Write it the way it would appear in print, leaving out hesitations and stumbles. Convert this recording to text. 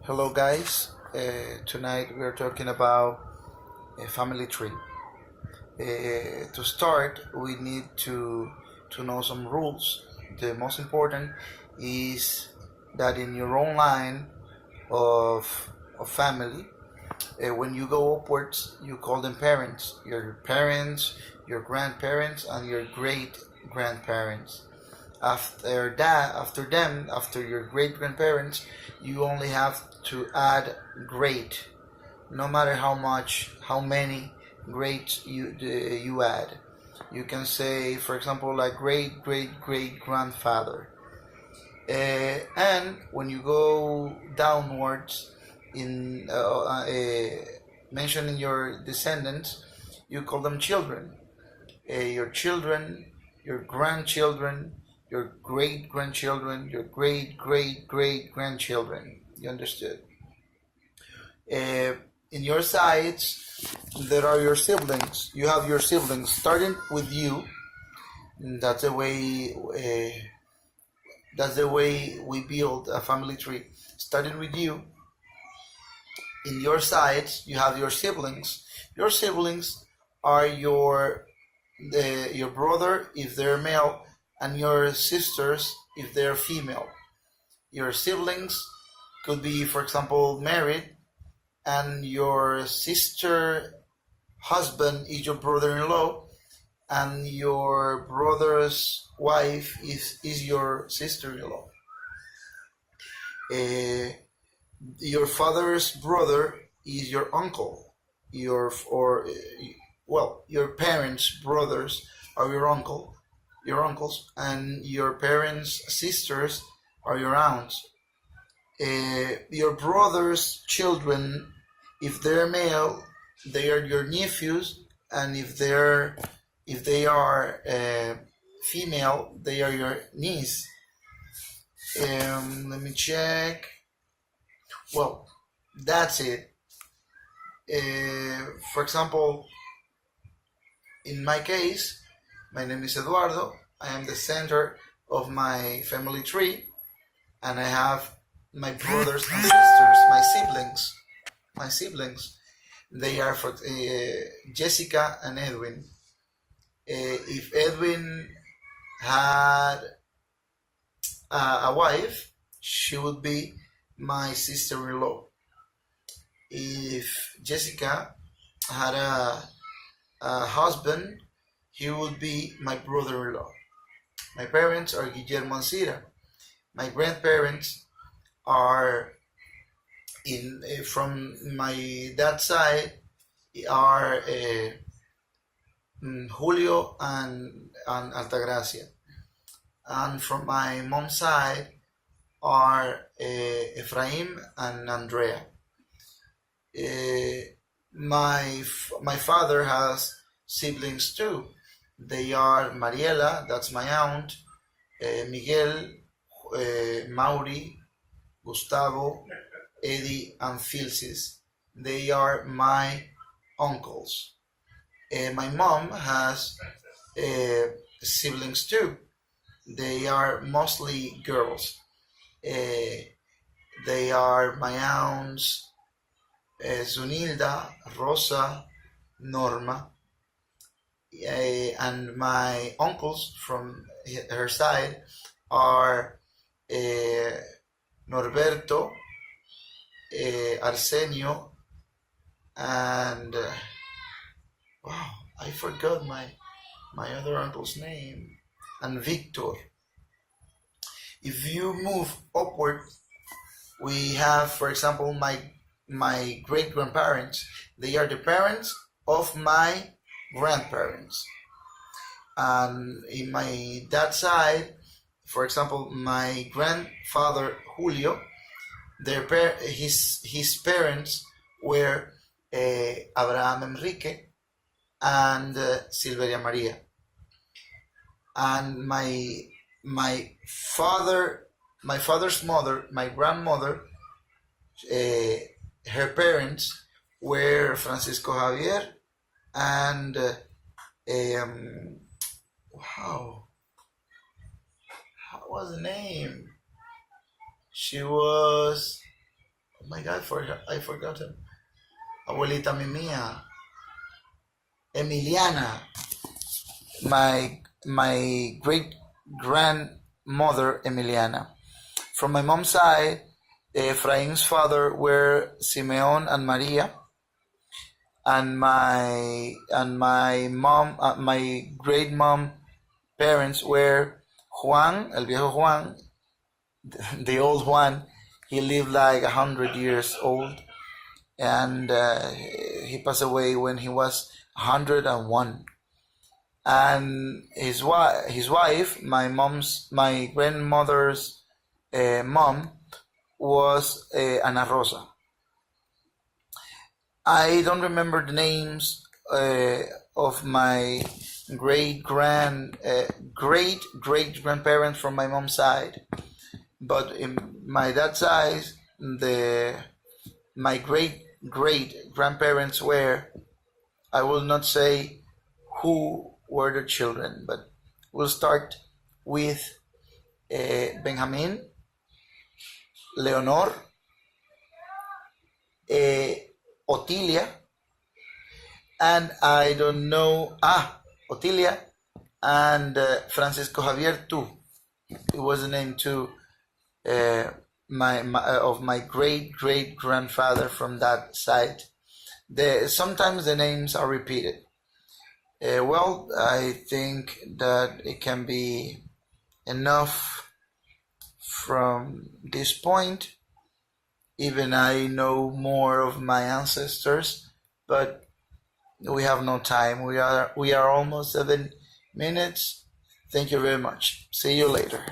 Hello, guys. Tonight we are talking about a family tree. To start, we need to know some rules. The most important is that in your own line of family, when you go upwards, you call them parents. Your parents, your grandparents, and your great grandparents. After your great grandparents, you only have to add great, no matter how many greats you add. You can say, for example, like great great great grandfather. And when you go downwards in mentioning your descendants, you call them children. Your children, your grandchildren, your great grandchildren, your great great great grandchildren. You understood? Uh, in your sides, there are your siblings. You have your siblings starting with you. That's the way. That's the way we build a family tree. Starting with you. In your sides, you have your siblings. Your siblings are your brother if they're male, and your sisters if they're female. Your siblings could be, for example, married, and your sister husband is your brother-in-law, and your brother's wife is your sister-in-law. Uh, your father's brother is your uncle. Your parents' brothers are your uncles, and your parents' sisters are your aunts. Your brother's children, if they're male, they are your nephews, and if they are female, they are your niece. Let me check. Well, that's it. For example, in my case, my name is Eduardo. I am the center of my family tree, and I have my brothers and sisters, my siblings. They are for Jessica and Edwin. If Edwin had a wife, she would be my sister-in-law. If Jessica had a husband, he would be my brother-in-law. My parents are Guillermo and Cira. My grandparents are from my dad's side are Julio and Altagracia, and from my mom's side are Efraim and Andrea. My father has siblings too. They are Mariela, that's my aunt, Miguel, Mauri, Gustavo, Eddie, and Filsis. They are my uncles. My mom has siblings too. They are mostly girls. They are my aunts, Zunilda, Rosa, Norma, and my uncles from her side are Norberto, Arsenio, and wow, I forgot my other uncle's name, and Victor. If you move upward, we have, for example, my great grandparents. They are the parents of my grandparents. And in my dad's side, for example, my grandfather Julio, his parents were Abraham Enrique and Silveria Maria. And my father's mother, my grandmother, her parents were Francisco Javier and wow, what was the name? She was Oh my God, I forgot him. Abuelita mi mía. Emiliana. My great grandmother Emiliana. From my mom's side, Efraim's father were Simeon and Maria, and my mom, my great mom parents were Juan, el viejo Juan, the old Juan. He lived like 100 years old, and he passed away when he was 101. And his wife, my grandmother's mom, was Ana Rosa. I don't remember the names of my great great grandparents from my mom's side, but in my dad's side, my great grandparents were, I will not say who were the children, but we'll start with Benjamin, Leonor, Otilia, and I don't know, Otilia, and Francisco Javier too. It was the name too, of my great grandfather from that side. Sometimes the names are repeated. Well, I think that it can be enough from this point. Even I know more of my ancestors, but we have no time. We are almost 7 minutes. Thank you very much. See you later.